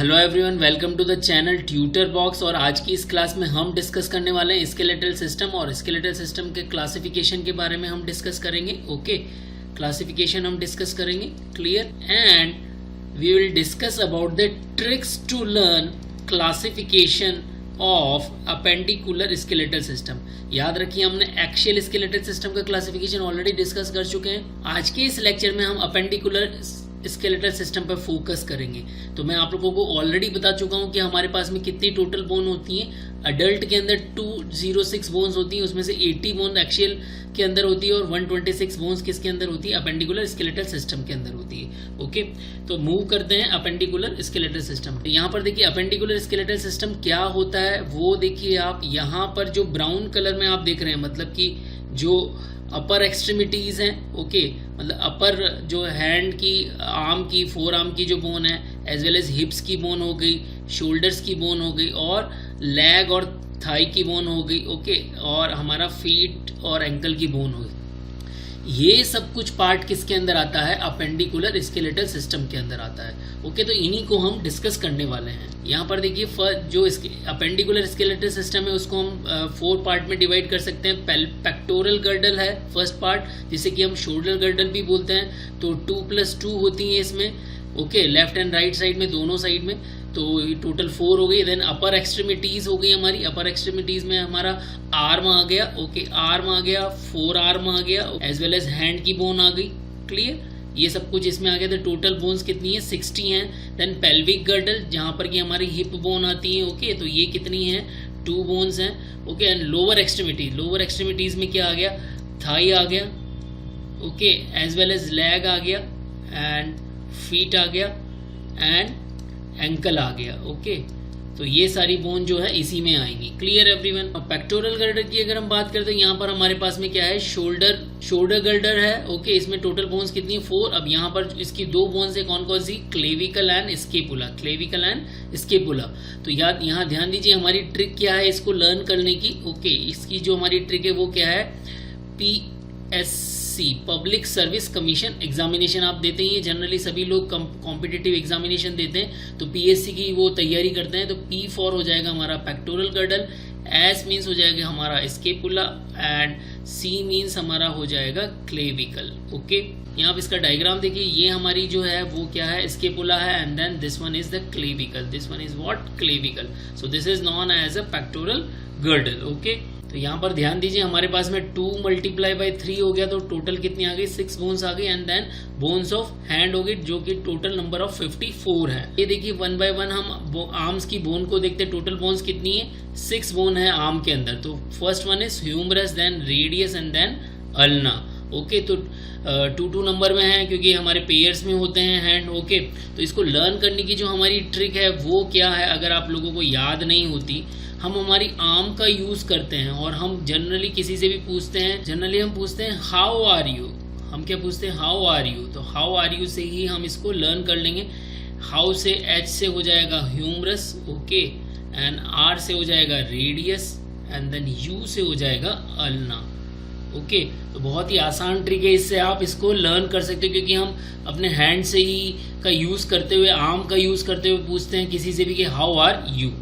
Hello everyone, welcome to the channel Tutor Box. और आज की इस क्लास में हम डिस्कस करने वाले हैं स्केलेटल सिस्टम और स्केलेटल सिस्टम के क्लासिफिकेशन के बारे में हम डिस्कस करेंगे। ओके, क्लासिफिकेशन हम डिस्कस करेंगे, clear. And we will discuss about the tricks to learn classification of appendicular skeletal system. याद रखिए, हमने एक्सियल स्केलेटल सिस्टम का क्लासिफिकेशन ऑलरेडी डिस्कस कर चुके हैं। आज के इस लेक्चर में हम अपेंडिकुलर स्केलेटल सिस्टम पर फोकस करेंगे। तो मैं आप लोगों को ऑलरेडी बता चुका हूं कि हमारे पास में कितनी टोटल बोन होती हैं। अडल्ट के अंदर 206 बोन्स होती हैं, उसमें से 80 बोन एक्सियल के अंदर होती है और 126 बोन्स किसके अंदर होती है? अपेंडिकुलर स्केलेटल सिस्टम के अंदर होती है। ओके, तो मूव करते हैं अपेंडिकुलर स्केलेटल सिस्टम। यहाँ पर देखिए अपेंडिकुलर स्केलेटल सिस्टम क्या होता है वो देखिए आप। यहाँ पर जो ब्राउन कलर में आप देख रहे हैं, मतलब कि जो अपर एक्सट्रीमिटीज हैं, ओके, मतलब अपर जो हैंड की, आर्म की, फोर आर्म की जो बोन है, एज वेल एज हिप्स की बोन हो गई, शोल्डर्स की बोन हो गई और लेग और थाई की बोन हो गई, ओके, और हमारा फीट और एंकल की बोन हो गई। ये सब कुछ पार्ट किसके अंदर आता है? अपेंडिकुलर स्केलेटल सिस्टम के अंदर आता है। ओके, तो इन्हीं को हम डिस्कस करने वाले हैं। यहाँ पर देखिए जो अपेंडिकुलर स्केलेटल सिस्टम है उसको हम 4 पार्ट में डिवाइड कर सकते हैं। पेक्टोरल गर्डल है फर्स्ट पार्ट, जिसे कि हम शोल्डर गर्डल भी बोलते हैं। तो 2+2 होती है इसमें, okay, left and right side में, दोनों साइड में। तो ये टोटल 4 हो गई। देन अपर एक्सट्रीमिटीज हो गई हमारी। अपर एक्सट्रीमिटीज में हमारा आर्म आ गया, ओके, आर्म आ गया, फोर आर्म आ गया, एज वेल एज हैंड की बोन आ गई, क्लियर। ये सब कुछ इसमें आ गया। तो टोटल बोन्स कितनी है? 60 हैं। देन पेल्विक गर्डल, जहां पर कि हमारी हिप बोन आती है, ओके, तो ये कितनी है? 2 बोन्स हैं, ओके। एंड लोअर एक्सट्रीमिटीज में क्या आ गया? थाई आ गया, okay, as well as leg आ गया एंड फीट आ गया एंड एंकल आ गया, ओके। तो ये सारी बोन जो है इसी में आएंगी, क्लियर एवरीवन। पेक्टोरल गर्डर की अगर हम बात करें तो यहाँ पर हमारे पास में क्या है? शोल्डर गर्डर है, ओके। इसमें टोटल बोन्स कितनी है? 4। अब यहाँ पर इसकी 2 बोन्स है, कौन कौन सी? Clavicle and scapula. तो यहाँ ध्यान दीजिए, हमारी ट्रिक क्या है इसको लर्न करने की, ओके। इसकी जो हमारी ट्रिक है वो क्या है? PSC, public service commission examination आप देते हैं। जनरली सभी लोग कॉम्पिटिटिव एग्जामिनेशन देते हैं, तो PSC की वो तैयारी करते हैं। तो P फॉर हो जाएगा हमारा पेक्टोरल गर्डल, S मीन्स हो जाएगा हमारा स्केपुला एंड C मीन्स हमारा हो जाएगा क्लेविकल, ओके। यहाँ पे इसका डायग्राम देखिए, ये हमारी जो है वो क्या है? स्केपुला है and then this one is the clavicle. This one is what? Clavicle. So this is known as a pectoral girdle, okay. तो यहाँ पर ध्यान दीजिए, हमारे पास में 2 × 3 हो गया, तो टोटल कितनी आ गई? 6 बोन्स आ गई। And then bones of hand हो गई, जो कि टोटल नंबर ऑफ 54 है। ये देखिए 1 बाय 1 हम आर्म्स की बोन को देखते हैं। टोटल बोन्स कितनी है? 6 बोन है आर्म के अंदर। तो first one is humerus, then radius and then ulna, okay. तो 2 नंबर में है क्योंकि हमारे पेयर्स में होते हैं हैंड, ओके। तो इसको लर्न करने की जो हमारी ट्रिक है वो क्या है? अगर आप लोगों को याद नहीं होती, हम हमारी आर्म का यूज करते हैं और हम जनरली किसी से भी पूछते हैं, जनरली हम पूछते हैं हाउ आर यू। हम क्या पूछते हैं? How are you. तो हाउ आर यू से ही हम इसको लर्न कर लेंगे। हाउ से H से हो जाएगा ह्यूमरस, ओके, एंड R से हो जाएगा रेडियस एंड देन U से हो जाएगा अल्ना, ओके। तो बहुत ही आसान ट्रिक है, इससे आप इसको लर्न कर सकते हो, क्योंकि हम अपने हैंड से ही का यूज करते हुए, आर्म का यूज करते हुए पूछते हैं किसी से भी कि हाउ आर यू।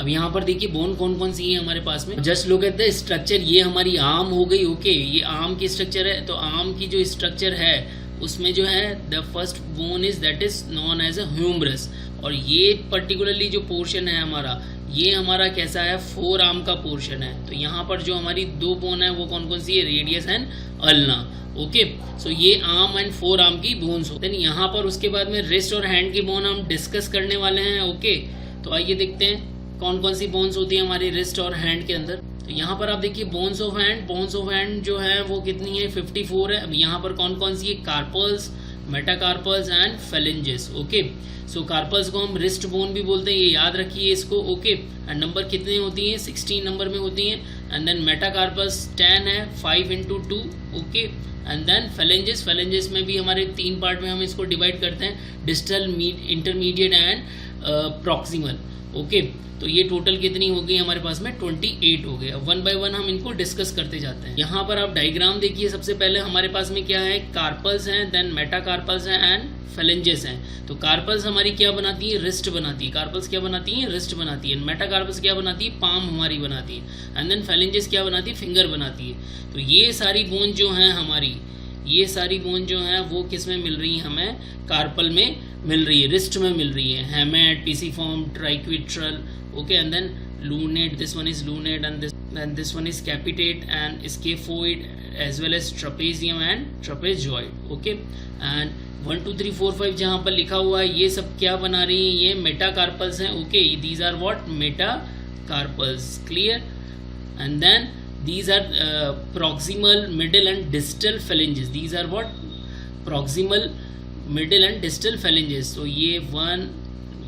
अब यहाँ पर देखिए बोन कौन कौन सी है हमारे पास में। Just look at the structure. ये हमारी आर्म हो गई, ओके, ये आर्म की स्ट्रक्चर है। तो आर्म की जो स्ट्रक्चर है उसमें जो है the first bone is that is known as a humerus. और ये पर्टिकुलरली जो पोर्शन है हमारा, ये हमारा कैसा है? 4 आर्म का पोर्शन है। तो यहाँ पर जो हमारी 2 बोन है वो कौन कौन सी है? Radius and ulna, okay. So ये आर्म एंड 4 आर्म की बोन्स हो। देन यहाँ पर उसके बाद में रिस्ट और हैंड की बोन हम डिस्कस करने वाले हैं, ओके। तो आइए देखते हैं कौन कौन सी बोन्स होती है हमारी रिस्ट और हैंड के अंदर। तो यहाँ पर आप देखिए बोन्स ऑफ हैंड जो है वो कितनी है? 54 है। अब यहाँ पर कौन कौन सी है? Carpals, metacarpals and phalanges, okay. So carpals को हम रिस्ट बोन भी बोलते हैं, ये याद रखिए इसको, ओके। एंड नंबर कितनी होती है? 16 नंबर में होती हैं। एंड देन मेटाकार्पल्स 10 है, 5 × 2, ओके। एंड देन फेलेंजेस में भी हमारे 3 पार्ट में हम इसको डिवाइड करते हैं, distal, intermediate and proximal, okay, तो ये टोटल कितनी हो गई हमारे पास में 28 हो गए। अब वन बाय वन हम इनको डिस्कस करते जाते हैं। यहाँ पर आप डायग्राम देखिए, सबसे पहले हमारे पास में क्या है, कार्पल्स हैं, देन मेटाकार्पल्स हैं एंड फेलेंजेस हैं। तो कार्पल्स हमारी क्या बनाती है, रिस्ट बनाती है। कार्पल्स क्या बनाती है, रिस्ट बनाती है। मेटाकार्पल्स क्या बनाती है, पाम हमारी बनाती है। एंड देन फेलेंजेस क्या बनाती है, फिंगर बनाती है। तो ये सारी बोन जो हैं हमारी, ये सारी बोन जो हैं वो किस में मिल रही है, हमें कार्पल में मिल रही है, रिस्ट में मिल रही है। Hamate, pisiform, triquetral, okay, and then lunate, this one is lunate, and this one is capitate and scaphoid as well as trapezium and trapezoid, okay, and 1 2 3 4 5 जहाँ पर लिखा हुआ है ये सब क्या बना रही हैं, ये मेटाकार्पल्स हैं, okay, these are what, metacarpals, clear, and then these are proximal, middle and distal phalanges, these are what, proximal, middle and distal phalanges। तो ये 1,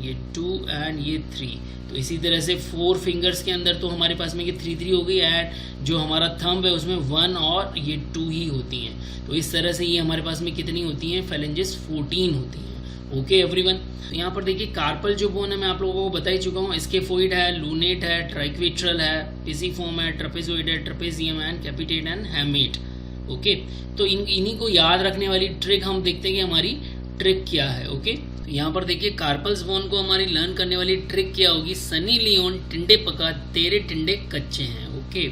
ये 2 एंड ये 3। तो इसी तरह से 4 फिंगर्स के अंदर तो हमारे पास में ये 3 हो गई, एंड जो हमारा थंब है उसमें 1 और ये 2 ही होती हैं। तो इस तरह से ये हमारे पास में कितनी होती हैं, फेलेंजेस 14 होती हैं। ओके एवरीवन, यहाँ पर देखिए कार्पल जो बोन है मैं आप लोगों को बता ही चुका हूँ, स्केफोइड है, लूनेट है, ट्राइक्विट्रल है, पिसीफॉर्म है, ट्रेपेजोइड है, trapezium and कैपिटेट and hamate. Okay, तो इन्हीं को याद रखने वाली ट्रिक हम देखते हैं कि हमारी ट्रिक क्या है। ओके, यहाँ पर देखिए कार्पल्स बोन को हमारी लर्न करने वाली ट्रिक क्या होगी, सनी लियोन टिंडे पका तेरे टिंडे कच्चे हैं। ओके,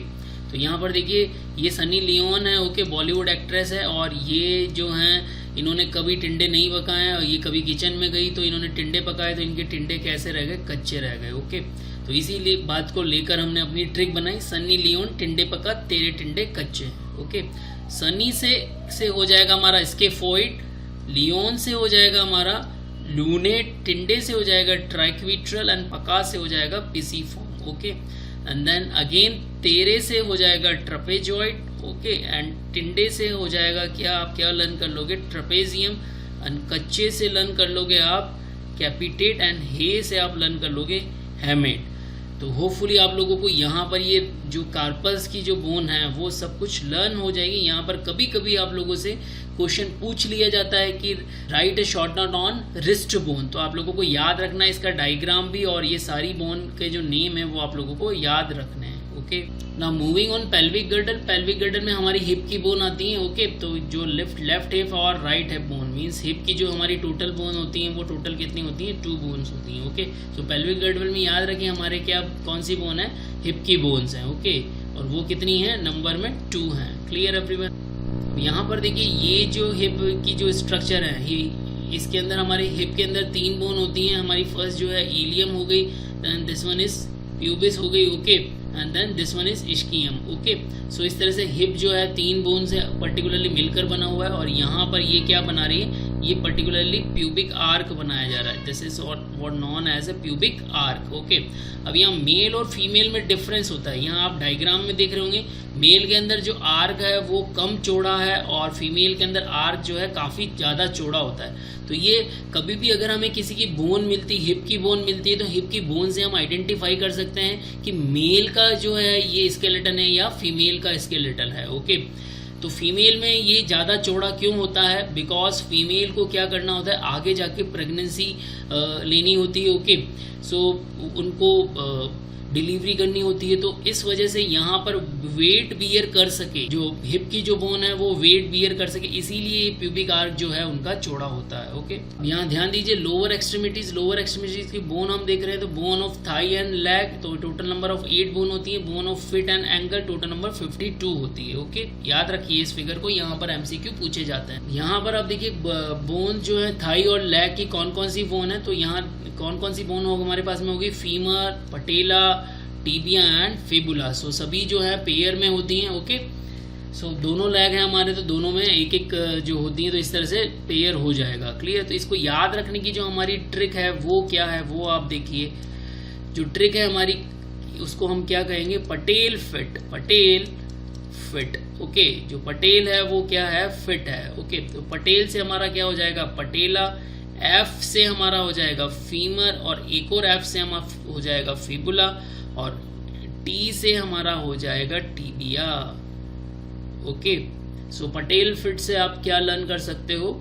तो यहाँ पर देखिए ये सनी लियोन है, ओके, बॉलीवुड एक्ट्रेस है, और ये जो हैं इन्होंने कभी टिंडे नहीं पकाए, और ये कभी किचन में गई तो इन्होंने टिंडे पकाए, तो इनके टिंडे कैसे रह गए, कच्चे रह गए। ओके, तो इसीलिए बात को लेकर हमने अपनी ट्रिक बनाई, सनी लियोन टिंडे पका तेरे टिंडे कच्चे हैं। ओके, सनी से हो जाएगा हमारा स्केफोइड, लियोन से हो जाएगा हमारा लूनेट, टिंडे से हो जाएगा ट्राइक्विट्रल, एंड पका से हो जाएगा pisiform. Okay, and then again तेरे से हो जाएगा ट्रेपेजॉइड, ओके, एंड टिंडे से हो जाएगा क्या, आप क्या लर्न कर लोगे, ट्रेपेजियम, एंड कच्चे से लर्न कर लोगे आप कैपिटेट, एंड हे से आप लर्न कर लोगे हेमेट। तो होपफुली आप लोगों को यहाँ पर ये जो कार्पल्स की जो बोन है वो सब कुछ लर्न हो जाएगी। यहाँ पर कभी कभी आप लोगों से क्वेश्चन पूछ लिया जाता है कि right A short note on wrist bone, तो आप लोगों को याद रखना है इसका डायग्राम भी, और ये सारी बोन के जो नेम है वो आप लोगों को याद रखने हैं। Okay, now moving on pelvic girdle. Pelvic girdle में हमारी हिप की बोन आती है। ओके, तो जो लेफ्ट हिप और right hip bone, means hip की जो हमारी टोटल बोन होती है वो टोटल कितनी होती है, 2 बोन्स होती हैं। ओके, तो पेल्विक गर्डल में याद रखें हमारे क्या कौन सी बोन है, हिप की बोन्स हैं। ओके, और वो कितनी है, नंबर में 2 हैं। Clear everyone. यहाँ पर देखिए ये जो हिप की जो स्ट्रक्चर है, इसके अंदर हमारे हिप के अंदर 3 बोन होती हैं। हमारी फर्स्ट जो है इलियम हो गई, then this one is pubis हो गई, okay, and then this one is ischium. Okay, so इस तरह से हिप जो है 3 बोन से पर्टिकुलरली मिलकर बना हुआ है, और यहाँ पर ये क्या बना रही है, ये पर्टिकुलरली प्यूबिक आर्क बनाया जा रहा है। This is what known as a pubic arch. Okay, अब यहाँ मेल और फीमेल में डिफरेंस होता है। यहाँ आप डायग्राम में देख रहे होंगे, मेल के अंदर जो आर्क है वो कम चौड़ा है, और फीमेल के अंदर आर्क जो है काफ़ी ज़्यादा चौड़ा होता है। तो ये कभी भी अगर हमें किसी की बोन मिलती, हिप की बोन मिलती है, तो हिप की बोन से हम आइडेंटिफाई कर सकते हैं कि मेल का जो है ये स्केलेटन है या फीमेल का स्केलेटन है। ओके, तो फीमेल में ये ज़्यादा चौड़ा क्यों होता है, बिकॉज फीमेल को क्या करना होता है, आगे जाके प्रेगनेंसी लेनी होती है। ओके, सो उनको डिलीवरी करनी होती है, तो इस वजह से यहाँ पर वेट बियर कर सके, जो हिप की जो बोन है वो वेट बियर कर सके, इसीलिए प्यूबिक आर्क जो है उनका चौड़ा होता है। ओके, यहाँ ध्यान दीजिए लोअर एक्सट्रीमिटीज की बोन हम देख रहे हैं, तो bone of thigh and leg, तो टोटल नंबर ऑफ 8 बोन होती है। Bone of fit and ankle total number 52 होती है। ओके, याद रखिए इस फिगर को, यहाँ पर MCQ पूछे जाते हैं। यहाँ पर आप देखिए बोन जो है थाई और लेग की कौन कौन सी बोन है, तो यहाँ कौन कौन सी बोन होगी हमारे पास में, होगी femur, patella, tibia and fibula. So सभी जो है पेयर में होती हैं। ओके, सो दोनों लेग हैं हमारे, तो दोनों में एक एक जो होती है, तो इस तरह से पेयर हो जाएगा। क्लियर, तो इसको याद रखने की जो हमारी ट्रिक है वो क्या है, वो आप देखिए। जो ट्रिक है हमारी उसको हम क्या कहेंगे, Patel fit, Patel fit. Okay, जो पटेल है वो क्या है, फिट है। ओके, तो पटेल से हमारा क्या हो जाएगा, पटेला, एफ से हमारा हो जाएगा फीमर, और एक और एफ से हमारा हो जाएगा फिबुला, और टी से हमारा हो जाएगा टीबिया। ओके, सो पटेल फिट से आप क्या लर्न कर सकते हो,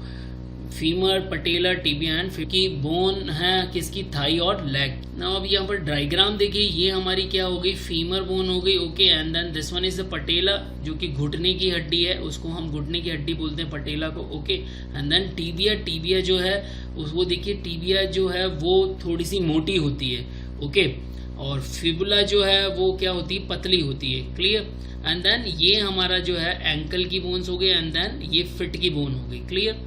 फीमर, पटेला, टिबिया एंड की बोन है किसकी, थाई और लेग। नाउ अब यहाँ पर डायग्राम देखिए, ये हमारी क्या हो गई, फीमर बोन हो गई, okay. And then this one is the patella, जो कि घुटने की हड्डी है, उसको हम घुटने की हड्डी बोलते हैं पटेला को, okay. And then tibia, tibia जो है वो देखिए, टिबिया जो है वो थोड़ी सी मोटी होती है, ओके। और फिबुला जो है वो क्या होती है, पतली होती है, क्लियर। एंड देन ये हमारा जो है एंकल की बोन्स हो गई, एंड देन ये फिट की बोन हो गई, क्लियर।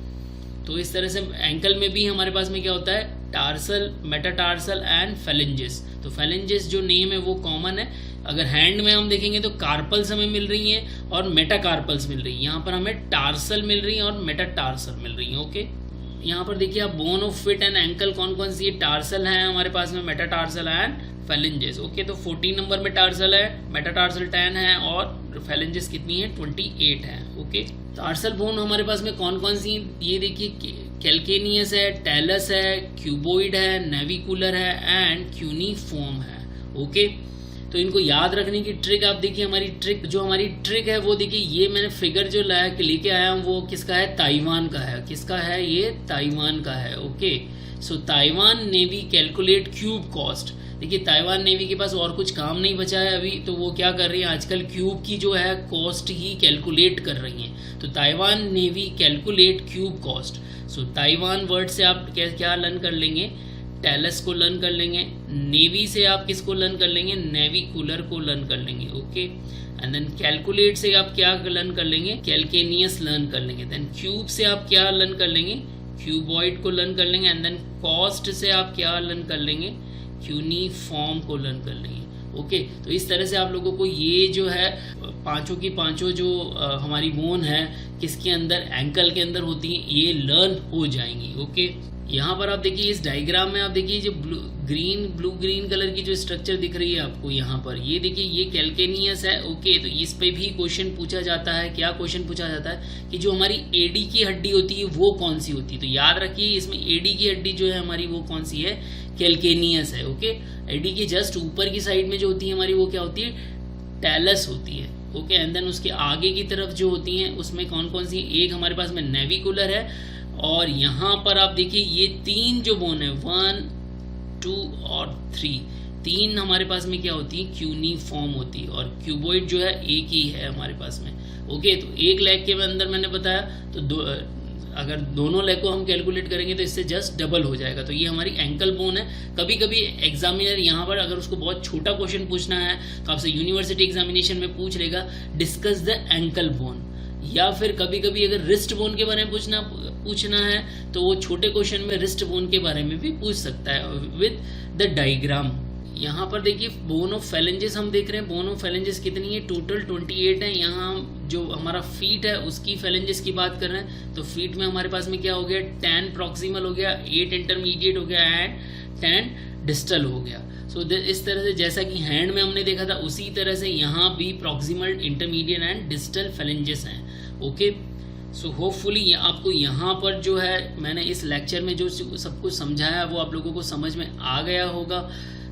तो इस तरह से एंकल में भी हमारे पास में क्या होता है, टार्सल, मेटाटार्सल एंड फेलेंजेस। तो फेलेंजेस जो नेम है वो कॉमन है। अगर हैंड में हम देखेंगे तो कार्पल्स हमें मिल रही हैं और मेटाकार्पल्स मिल रही हैं। यहाँ पर हमें टार्सल मिल रही है और मेटाटार्सल मिल रही है, ओके। यहाँ पर देखिए आप, bone of fit and ankle कौन कौन सी है, टार्सल है हमारे पास में, मेटाटार्सल एंड फेलेंजेस, ओके। तो 14 नंबर में टार्सल है, मेटाटार्सल 10 है और फेलेंजेस कितनी है, 28 है, ओके। टार्सल बोन हमारे पास में कौन कौन सी, ये देखिए कैल्केनियस है, टेलस है, क्यूबोइड है, नेविकुलर है एंड क्यूनिफॉर्म है, ओके। तो इनको याद रखने की ट्रिक आप देखिए, हमारी ट्रिक है वो देखिए, ये मैंने फिगर जो लेके आया हूँ वो किसका है, ताइवान का है। किसका है ये, ताइवान का है, okay. So Taiwan navy calculate cube cost. देखिए ताइवान नेवी के पास और कुछ काम नहीं बचा है अभी, तो वो क्या कर रही है आजकल, क्यूब की जो है कॉस्ट ही कैलकुलेट कर रही हैं। तो Taiwan navy calculate cube cost. So Taiwan word से आप क्या लर्न कर लेंगे, टेलस को लर्न कर लेंगे। नेवी से आप किसको लर्न कर लेंगे, नेविकुलर को लर्न कर लेंगे, ओके। एंड देन कैलकुलेट से आप क्या लर्न कर लेंगे, कैल्केनियस लर्न कर लेंगे। देन क्यूब से आप क्या लर्न कर लेंगे, क्यूबॉइड को लर्न कर लेंगे। एंड देन कॉस्ट से आप क्या लर्न कर लेंगे, क्यूनिफॉर्म को लर्न कर लेंगे, ओके। तो इस तरह से आप लोगों को ये जो है पांचों की पांचों जो हमारी बोन है किसके अंदर, एंकल के अंदर होती है, ये लर्न हो जाएंगी, ओके। यहाँ पर आप देखिए इस डायग्राम में आप देखिए जो ब्लू ग्रीन कलर की जो स्ट्रक्चर दिख रही है आपको यहाँ पर, ये देखिए ये कैल्केनियस है, ओके। तो इस पे भी क्वेश्चन पूछा जाता है, क्या क्वेश्चन पूछा जाता है कि जो हमारी एडी की हड्डी होती है वो कौन सी होती है। तो याद रखिए इसमें एडी की हड्डी जो है हमारी वो कौन सी है, कैल्केनियस है, ओके। एडी की जस्ट ऊपर की साइड में जो होती है हमारी वो क्या होती है, टेलस होती है, ओके। एंड देन उसके आगे की तरफ जो होती हैं उसमें कौन कौन सी, एक हमारे पास में नेविकुलर है, और यहाँ पर आप देखिए ये तीन जो बोन है 1, 2 और 3, तीन हमारे पास में क्या होती है, क्यूनिफॉर्म होती है। और क्यूबॉइड जो है एक ही है हमारे पास में, ओके। तो एक लेग के अंदर मैंने बताया, तो अगर दोनों लेग को हम कैलकुलेट करेंगे तो इससे जस्ट डबल हो जाएगा। तो ये हमारी एंकल बोन है। कभी कभी एग्जामिनर यहाँ पर अगर उसको बहुत छोटा क्वेश्चन पूछना है तो आपसे यूनिवर्सिटी एग्जामिनेशन में पूछ लेगा, डिस्कस द एंकल बोन। या फिर कभी कभी अगर रिस्ट बोन के बारे में पूछना है तो वो छोटे क्वेश्चन में रिस्ट बोन के बारे में भी पूछ सकता है विद द डायग्राम। यहाँ पर देखिए बोन ऑफ फेलेंजेस हम देख रहे हैं, बोन ऑफ फेलेंजेस कितनी है, टोटल 28 है। यहाँ जो हमारा फीट है उसकी फेलेंजेस की बात कर रहे हैं, तो फीट में हमारे पास में क्या हो गया, 10 प्रॉक्सिमल हो गया, 8 इंटरमीडिएट हो गया एंड 10 डिस्टल हो गया। सो इस तरह से जैसा कि हैंड में हमने देखा था उसी तरह से यहाँ भी proximal, intermediate and distal phalanges हैं, ओके। सो होपफुली आपको यहाँ पर जो है मैंने इस लेक्चर में जो सब कुछ समझाया वो आप लोगों को समझ में आ गया होगा।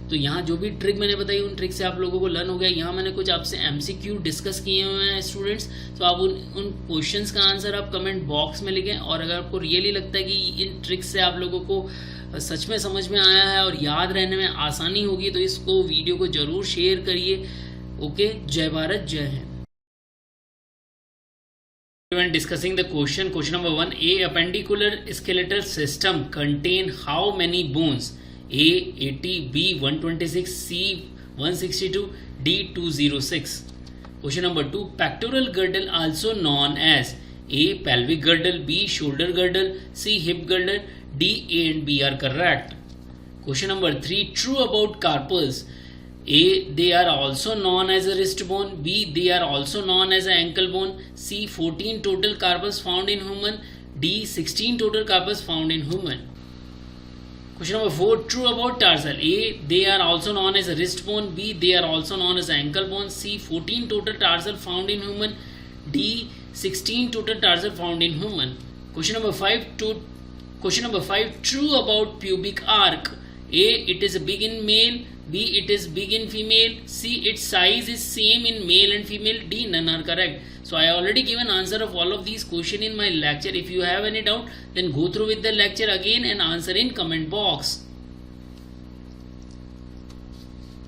तो यहाँ जो भी ट्रिक मैंने बताई उन ट्रिक से आप लोगों को लर्न हो गया। यहाँ मैंने कुछ आपसे MCQ डिस्कस किए हुए हैं स्टूडेंट्स, तो आप उन क्वेश्चंस का आंसर आप कमेंट बॉक्स में लिखें। और अगर आपको रियली लगता है कि इन ट्रिक्स से आप लोगों को सच में समझ में आया है और याद रहने में आसानी होगी तो इसको वीडियो को जरूर शेयर करिए, ओके। जय भारत, जय Hind. When discussing the question number 1, A appendicular skeletal system contain how many bones? A 80, B 126, C 162, D 206. Question number 2, pectoral girdle also known as A pelvic girdle, B shoulder girdle, C hip girdle, D, A and B are correct. Question number 3, true about carpals. A, they are also known as a wrist bone. B, they are also known as an ankle bone. C, 14 total carpals found in human. D, 16 total carpals found in human. Question number 4, true about tarsal. A, they are also known as a wrist bone. B, they are also known as ankle bone. C, 14 total tarsal found in human. D, 16 total tarsal found in human. Question number 5, true about pubic arc. A, it is big in male. B, it is big in female. C, its size is same in male and female. D, none are correct. So I already given answer of all of these question in my lecture. If you have any doubt, then go through with the lecture again and answer in comment box.